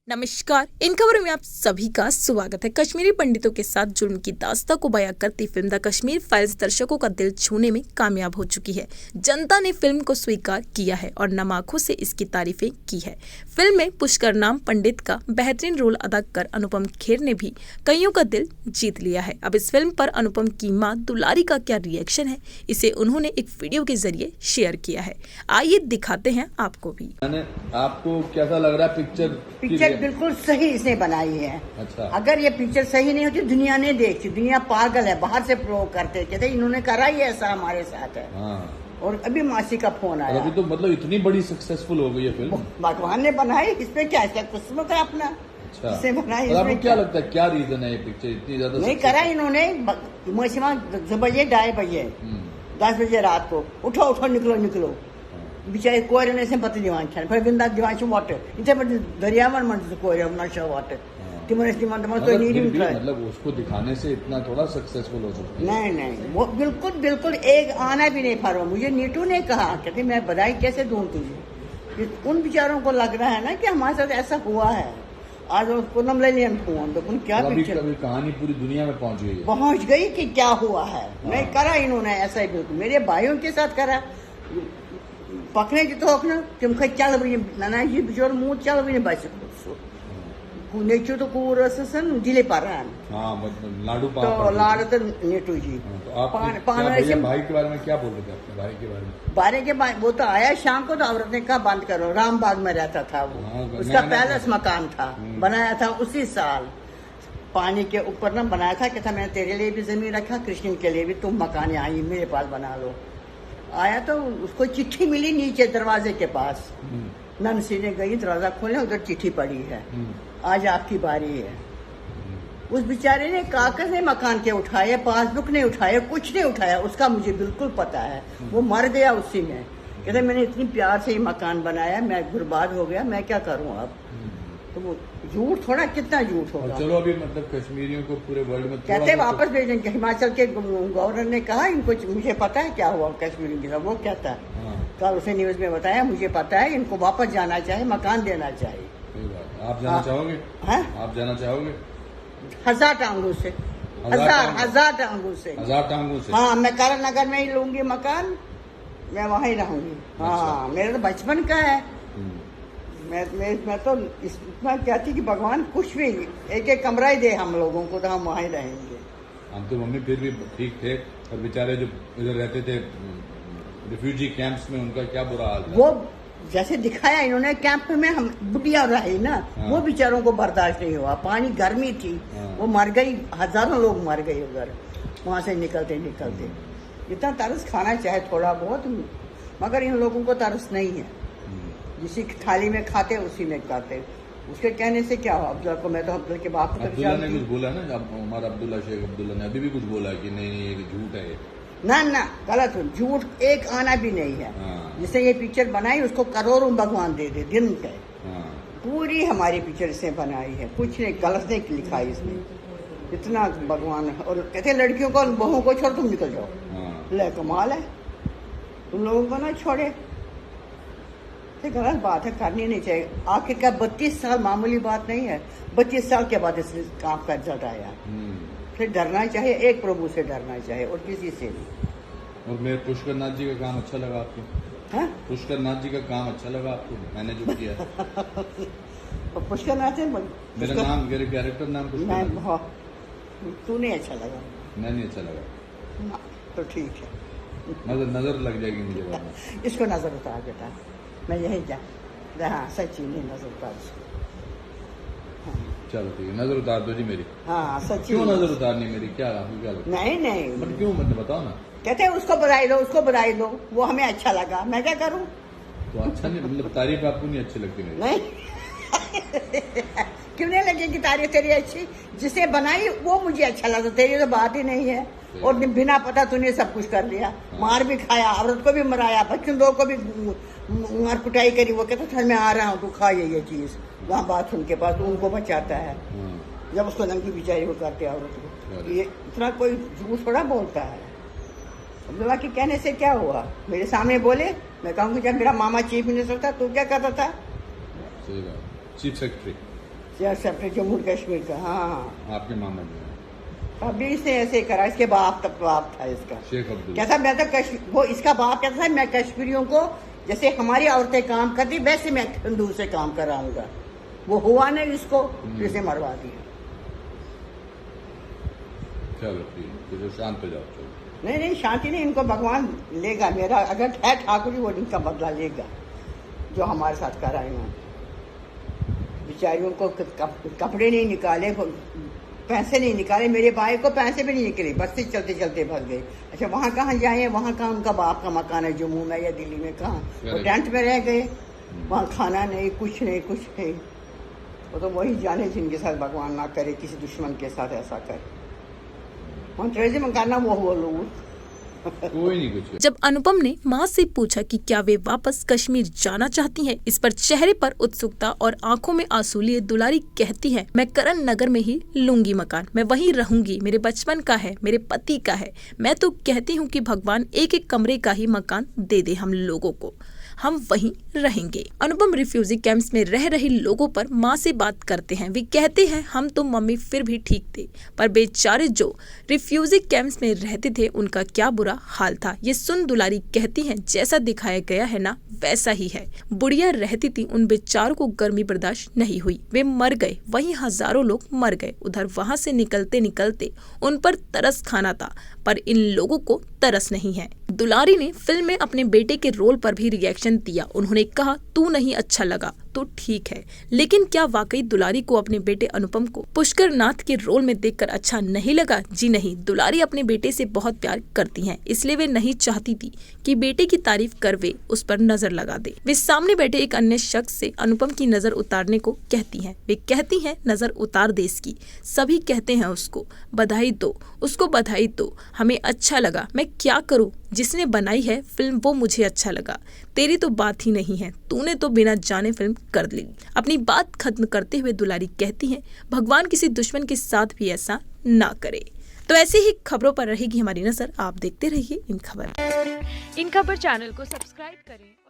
नमस्कार। इन खबरों में आप सभी का स्वागत है। कश्मीरी पंडितों के साथ जुर्म की दास्तां को बयां करती फिल्म द कश्मीर फाइल्स दर्शकों का दिल छूने में कामयाब हो चुकी है। जनता ने फिल्म को स्वीकार किया है और नम आंखों से इसकी तारीफें की है। फिल्म में पुष्कर नाम पंडित का बेहतरीन रोल अदा कर अनुपम खेर ने भी कईयों का दिल जीत लिया है। अब इस फिल्म पर अनुपम की मां दुलारी का क्या रिएक्शन है, इसे उन्होंने एक वीडियो के जरिए शेयर किया है। आइए दिखाते हैं आपको भी। आपको कैसा लग रहा है पिक्चर? बिल्कुल सही इसने बनाई है। अच्छा। अगर ये पिक्चर सही नहीं होती दुनिया नहीं देखती, दुनिया पागल है, बाहर से प्रोव करते कहते इन्होंने करा ही ऐसा हमारे साथ है। हाँ। और अभी मासी का फोन आया। अभी तो मतलब इतनी बड़ी सक्सेसफुल हो गई है फिल्म। भगवान ने बनाई, इसमें क्या है, किस्मत है अपना। अच्छा। इसने बनाई। आपको क्या लगता है, क्या रीजन है ये पिक्चर इतनी ज्यादा नहीं करा इन्होंने? मसीमा 2 बजे 2:30 बजे 10 बजे रात को उठो उठो निकलो निकलो बिचारे कोयरे से पत्ती दिवान फिर बिंदा दिवान वाटर इथे दरियावर म्हणतो कोयरे नशा वाटर मतलब उसको दिखाने से इतना थोड़ा सक्सेसफुल हो सकती है। नहीं वो बिल्कुल एक आना भी नहीं फरवा। मुझे नीटू ने कहा कहते मैं बधाई कैसे दूं तुझे। उन बेचारों को लग रहा है ना कि हमारे साथ ऐसा हुआ है। आज पूनम ले लिया फोन तो क्या पिक्चर कहानी पूरी दुनिया में पहुंच गई कि क्या हुआ है। नहीं करा इन्होंने ऐसा ही, बिल्कुल मेरे भाइयों के साथ करा। पकने की तो ना तुम चल भी नाना जी बिचोर मुंह चल भी नहीं बच नेचू तो कुरसन दिले पारान। लाडू तो लाडू तो नेटू जी। भाई के बारे में क्या बोल रहे थे अपने भाई के बारे में? वो तो आया शाम को तो औरत ने कहा बंद करो। रामबाग में रहता था वो। उसका पैलेस मकान था, बनाया था उसी साल। पानी के ऊपर ना बनाया था, कहता मैंने तेरे लिए भी जमीन रखा, कृष्ण के लिए भी, तुम मकान यहाँ मेरे पास बना लो। आया तो उसको चिट्ठी मिली नीचे दरवाजे के पास। ननसी ने गई, दरवाजा खोले, उधर चिट्ठी पड़ी है, आज आपकी बारी है। उस बेचारे ने कागज ने मकान के उठाए, पासबुक ने उठाए, कुछ नहीं उठाया। उसका मुझे बिल्कुल पता है, वो मर गया उसी में। कहते मैंने इतनी प्यार से ये मकान बनाया, मैं बर्बाद हो गया, मैं क्या करूं अब। तो वो झूठ थोड़ा, कितना झूठ होगा। चलो अभी मतलब कश्मीरियों को पूरे वर्ल्ड में कहते वापस भेजेंगे। हिमाचल के गवर्नर ने कहा इनको मुझे पता है क्या हुआ कश्मीरियों के साथ। वो कहता है कल उसे न्यूज में बताया, मुझे पता है, इनको वापस जाना चाहिए, मकान देना चाहिए। आप जाना चाहोगे? आप जाना चाहोगे? 1000 टांगों से, 1000 टांगों से। हाँ, मैं करण नगर में ही लूंगी मकान, मैं वहाँ ही रहूंगी। हाँ, मेरा तो बचपन का है। मैं तो इतना कहती कि भगवान कुछ भी एक कमरा ही दे हम लोगों को, तो हम वहाँ ही रहेंगे। हम तो मम्मी फिर भी ठीक थे, और बेचारे जो इधर रहते थे रिफ्यूजी कैंप्स में, उनका क्या बुरा हाल था। वो जैसे दिखाया इन्होंने कैंप में, हम बुढ़िया रही ना। वो बेचारों को बर्दाश्त नहीं हुआ, पानी गर्मी थी, वो मर गई, हजारों लोग मर गए उधर वहां से निकलते। इतना तरस खाना चाहे थोड़ा बहुत, मगर इन लोगों को तरस नहीं है। जिसी थाली में खाते उसी में खाते। उसके कहने से क्या हुआ अब्दुल्ला को? मैं तो अब्दुल्ला के बाप को अब्दुल्ला ने कुछ बोला ना, हमारा अब्दुल्ला शेख अब्दुल्ला ने अभी भी कुछ बोला कि नहीं ये झूठ है। ना गलत, झूठ एक आना भी नहीं है। जिसने ये पिक्चर बनाई उसको करोड़ों भगवान दे दिन के। पूरी हमारी पिक्चर इसने बनाई है, कुछ नहीं गलत नहीं लिखा है इसमें। इतना भगवान। और कहते लड़कियों को बहू को छोड़ तुम निकल जाओ। ले कमाल है, तुम लोगों को ना छोड़े। गलत बात है, करनी नहीं चाहिए। आखिरकार 32 साल मामूली बात नहीं है। 32 साल के बाद इसने काम का रिजल्ट आया। फिर डरना चाहिए, एक प्रभु से डरना चाहिए और किसी से नहीं। और मेरे पुष्कर नाथ जी का काम अच्छा लगा आपको? पुष्कर नाथ जी का काम अच्छा लगा आपको? मैंने जो किया पुष्कर नाथ है मेरा नाम, मेरे कैरेक्टर नाम पुष्कर। तू नहीं अच्छा लगा? मैं नहीं अच्छा लगा तो ठीक है, नजर लग जाएगी मुझे। इसको नजर उतार बेटा, मैं यही जा। हाँ सच्ची नहीं नजर उतार। चलो ठीक है, नजर उतार दो जी मेरी। हाँ सच्ची। क्यों नजर उतारनी मेरी? क्या क्या लगता? नहीं मतलब क्यों, मतलब बताओ ना। कहते हैं उसको बधाई दो, उसको बधाई दो, वो हमें अच्छा लगा, मैं क्या करूं? तो अच्छा नहीं, मतलब तारीफ आपको नहीं अच्छी लगती मेरी? नहीं क्यों नहीं लगेगी तारीफ तेरी अच्छी? जिसे बनाई वो मुझे अच्छा लगा, तेरी तो बात ही नहीं है। और बिना पता तूने सब कुछ कर लिया। मार भी खाया, औरत को भी मराया, बच्चों दो को भी मार कुटाई करी। वो कहता था मैं आ रहा हूँ, तू खा ये चीज, वहाँ बाथरूम के पास उनको बचाता है। जब उसको नंगी बिचारी वो करते औरत को। ये इतना कोई झूठ थोड़ा बोलता है। अब्दुल्ला के कहने से क्या हुआ? मेरे सामने बोले, मैं कहूँगी जब मेरा मामा चीफ मिनिस्टर था तू क्या करता था? Chief secretary. Share separate Jammu Kashmir का। हाँ हाँ, आपके मामा जी हैं। अभी इसने ऐसे करा, इसके बाप तब बाप था इसका। शेख अब्दुल। कहता मैं तो वो इसका बाप कहता था मैं कश्मीरियों को जैसे हमारी औरतें काम करती वैसे मैं हिंदू से काम कराऊंगा। वो हुआ नहीं, इसको इसने मरवा दिया। चलो ठीक है, शांत हो जाओ। चलो नहीं नहीं, शांति नहीं, इनको भगवान लेगा। मेरा अगर है ठाकुर जी, वो इनका बदला लेगा जो हमारे साथ कराए हैं। बेचारियों को कपड़े नहीं निकाले, पैसे नहीं निकाले, मेरे भाई को पैसे भी नहीं निकले, बस से चलते चलते भग गए। अच्छा वहाँ कहाँ जाए, वहाँ कहाँ उनका बाप का मकान है जम्मू में या दिल्ली में, कहाँ वो टेंट में रह गए। वहाँ खाना नहीं, कुछ नहीं। वो तो वही जाने जिनके साथ भगवान ना करे किसी दुश्मन के साथ ऐसा करे। वहाँ ट्रेजर करना वो लोग कोई नहीं कुछ। जब अनुपम ने मां से पूछा कि क्या वे वापस कश्मीर जाना चाहती हैं, इस पर चेहरे पर उत्सुकता और आंखों में आंसू लिए दुलारी कहती है, मैं करण नगर में ही लूंगी मकान, मैं वहीं रहूंगी, मेरे बचपन का है, मेरे पति का है। मैं तो कहती हूँ कि भगवान एक एक कमरे का ही मकान दे दे हम लोगों को, हम वहीं रहेंगे। अनुपम रिफ्यूजी कैंप्स में रह रहे लोगों पर मां से बात करते हैं। वे कहते हैं हम तो मम्मी फिर भी ठीक थे, पर बेचारे जो रिफ्यूजी कैंप्स में रहते थे उनका क्या बुरा हाल था। ये सुन दुलारी कहती हैं जैसा दिखाया गया है ना वैसा ही है। बुढ़िया रहती थी, उन बेचारों को गर्मी बर्दाश्त नहीं हुई, वे मर गए, वहीं हजारों लोग मर गए। उधर वहां से निकलते निकलते उन पर तरस खाना था, पर इन लोगों को तरस नहीं है। दुलारी ने फिल्म में अपने बेटे के रोल पर भी रिएक्शन दिया। उन्होंने कहा तू नहीं अच्छा लगा तो ठीक है, लेकिन क्या वाकई दुलारी को अपने बेटे अनुपम को पुष्कर नाथ के रोल में देखकर अच्छा नहीं लगा? जी नहीं, दुलारी अपने बेटे से बहुत प्यार करती हैं, इसलिए वे नहीं चाहती थी कि बेटे की तारीफ कर वे उस पर नजर लगा दे। वे सामने बैठे एक अन्य शख्स से अनुपम की नजर उतारने को कहती हैं। वे कहती हैं नजर उतार दे इसकी। सभी कहते हैं उसको बधाई दो, उसको बधाई दो, हमें अच्छा लगा, मैं क्या करूँ, जिसने बनाई है फिल्म वो मुझे अच्छा लगा, तेरी तो बात ही नहीं है, तूने तो बिना जाने फिल्म कर ली। अपनी बात खत्म करते हुए दुलारी कहती हैं भगवान किसी दुश्मन के साथ भी ऐसा ना करे। तो ऐसी ही खबरों पर रहेगी हमारी नजर, आप देखते रहिए इन खबर चैनल को सब्सक्राइब करें।